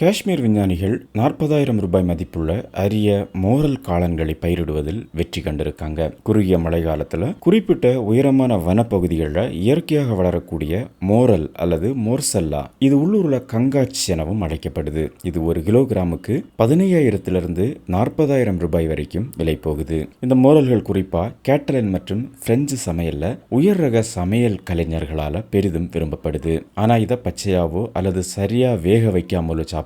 காஷ்மீர் விஞ்ஞானிகள் 40,000 ரூபாய் மதிப்புள்ள அரிய மோரல் காளான்களை பயிரிடுவதில் வெற்றி கண்டிருக்காங்க. குறுகிய மழை காலத்தில் குறிப்பிட்ட உயரமான வனப்பகுதிகளில் இயற்கையாக வளரக்கூடிய மோரல் அல்லது மோர்சல்லா இது உள்ளூரில் கங்காச் எனவும் அழைக்கப்படுது. இது ஒரு கிலோகிராமுக்கு 15,000 40,000 ரூபாய் வரைக்கும் விலை போகுது. இந்த மோரல்கள் குறிப்பா கேட்டலன் மற்றும் பிரெஞ்சு சமையல்ல உயர் ரக சமையல் கலைஞர்களால பெரிதும் விரும்பப்படுது. ஆனா இதை பச்சையாவோ அல்லது சரியா வேக வைக்காமலோ சாப்பிட்டா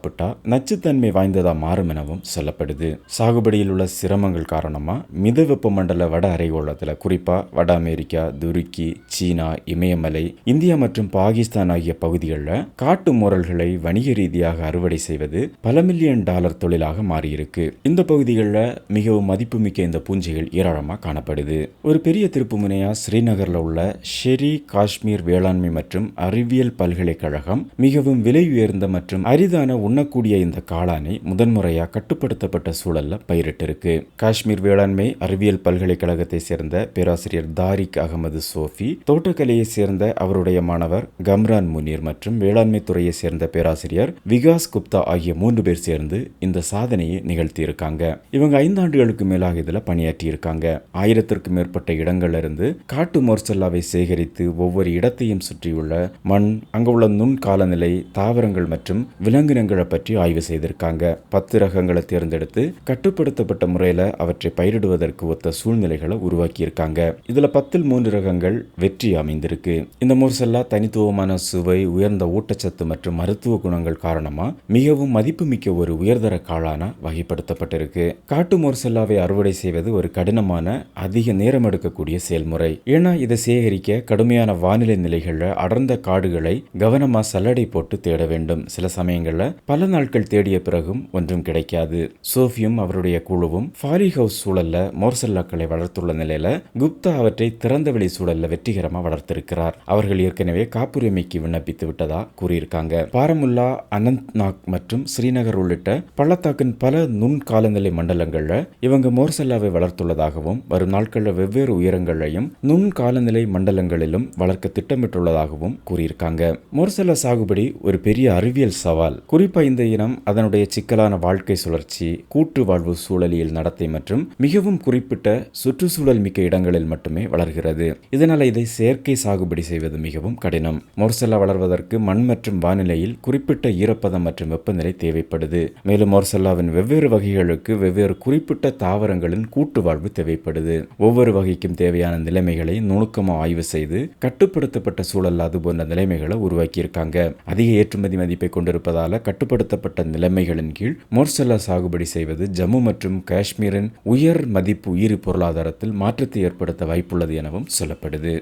நச்சுத்தன்மை வாய்ந்ததா மாறும் எனவும் சொல்லப்படுது. சாகுபடியில் உள்ள சிரமங்கள் காரணமா மித வெப்பமண்டல வட அரைகோளத்தில் குறிப்பா வட அமெரிக்கா, துருக்கி, சீனா, இமயமலை, இந்தியா மற்றும் பாகிஸ்தான் ஆகிய பகுதிகளில் காட்டு மோரல்களை வணிக ரீதியாக அறுவடை செய்வது பல மில்லியன் டாலர் தொழிலாக மாறியிருக்கு. இந்த பகுதிகளில் மிகவும் மதிப்புமிக்க இந்த பூஞ்சைகள் ஏராளமாக காணப்படுது. ஒரு பெரிய திருப்பு முனையா ஸ்ரீநகரில் உள்ள ஷெரி காஷ்மீர் வேளாண்மை மற்றும் அறிவியல் பல்கலைக்கழகம் மிகவும் விலை உயர்ந்த மற்றும் அரிதான உண்ணக்கூடிய இந்த காளானை முதன்முறையாக கட்டுப்படுத்தப்பட்ட சூழல்ல பயிரிட்டிருக்கு. காஷ்மீர் வேளாண்மை அறிவியல் பல்கலைக்கழகத்தை சேர்ந்த பேராசிரியர் தாரிக் அகமது சோஃபி, தோட்டக்கலையை சேர்ந்த அவருடைய மாணவர் கம்ரான் முனீர் மற்றும் வேளாண்மை துறையை சேர்ந்த பேராசிரியர் விகாஸ் குப்தா ஆகிய 3 பேர் சேர்ந்து இந்த சாதனையை நிகழ்த்தி இருக்காங்க. இவங்க 5 ஆண்டுகளுக்கு மேலாக இதுல பணியாற்றி இருக்காங்க. 1000க்கும் மேற்பட்ட இடங்கள்ல இருந்து காட்டு மோர்சல்லாவை சேகரித்து ஒவ்வொரு இடத்தையும் சுற்றியுள்ள மண், அங்குள்ள நுண் காலநிலை, தாவரங்கள் மற்றும் விலங்கினங்களை பற்றி ஆய்வு செய்திருக்காங்க. 10 ரகங்களை தேர்ந்தெடுத்து கட்டுப்படுத்தப்பட்ட முறையில் அவற்றை பயிரிடுவதற்கு ஒத்த சூழ்நிலைகளை உருவாக்கி இருக்காங்க. இதுல 10ல் 3 ரகங்கள் வெற்றி அமைந்திருக்கு. இந்த மோர்சல்லா தனித்துவமான சுவை, உயர்ந்த ஊட்டச்சத்து மற்றும் மருத்துவ குணங்கள் காரணமா மிகவும் மதிப்புமிக்க ஒரு உயர்தர காளான வகைப்படுத்தப்பட்டிருக்கு. காட்டு மோர்சல்லாவை அறுவடை செய்வது ஒரு கடினமான, அதிக நேரம் எடுக்கக்கூடிய செயல்முறை. ஏன்னா இதை சேகரிக்க கடுமையான வானிலை நிலைகளில் அடர்ந்த காடுகளை கவனமா சல்லடை போட்டு தேட வேண்டும். சில சமயங்கள்ல பல நாட்கள் தேடிய பிறகும் ஒன்றும் கிடைக்காது. சோஃபியும் அவருடைய குழுவும் ஃபாலி ஹவுஸ் சூழல்ல மோர்சல்லாக்களை வளர்த்துள்ள நிலையில குப்தா அவற்றை திறந்தவெளி சூழல்ல வெற்றிகரமா வளர்த்திருக்கிறார். அவர்கள் ஏற்கனவே காப்புரிமைக்கு விண்ணப்பித்து விட்டதா கூறியிருக்காங்க. பாரமுல்லா, அனந்த்நாக் மற்றும் ஸ்ரீநகர் உள்ளிட்ட பள்ளத்தாக்கின் பல நுண் காலநிலை மண்டலங்கள்ல இவங்க மோர்சல்லாவை வளர்த்துள்ளதாகவும் வரும் நாட்களில் வெவ்வேறு உயரங்களையும் நுண் காலநிலை மண்டலங்களிலும் வளர்க்க திட்டமிட்டுள்ளதாகவும் கூறியிருக்காங்க. மோர்சல்லா சாகுபடி ஒரு பெரிய அறிவியல் சவால். குறிப்பா இந்த இனம் அதனுடைய சிக்கலான வாழ்க்கை சுழற்சி, கூட்டு வாழ்வு சூழலியல் நடத்தை மற்றும் மிகவும் குறிப்பிட்ட சுற்றுச்சூழல் மிக்க இடங்களில் மட்டுமே வளர்கிறது. இதனால் இதை செயற்கை சாகுபடி செய்வது மிகவும் கடினம். மோர்சல்லா வளர்வதற்கு மண் மற்றும் வானிலையில் குறிப்பிட்ட ஈரப்பதம் மற்றும் வெப்பநிலை தேவைப்படுது. மேலும் மோர்சல்லாவின் வெவ்வேறு வகைகளுக்கு வெவ்வேறு குறிப்பிட்ட தாவரங்களின் கூட்டு வாழ்வு தேவைப்படுது. ஒவ்வொரு வகைக்கும் தேவையான நிலைமைகளை நுணுக்கமாக ஆய்வு செய்து கட்டுப்படுத்தப்பட்ட சூழல் அது போன்ற நிலைமைகளை உருவாக்கியிருக்காங்க. அதிக ஏற்றுமதி மதிப்பை கொண்டிருப்பதால கட்டுப்படுத்தப்பட்ட நிலைமைகளின் கீழ் மோர்சல்லா சாகுபடி செய்வது ஜம்மு மற்றும் காஷ்மீரின் உயர் மதிப்பு உயிரி பொருளாதாரத்தில் மாற்றத்தை ஏற்படுத்த வாய்ப்புள்ளது எனவும் சொல்லப்படுது.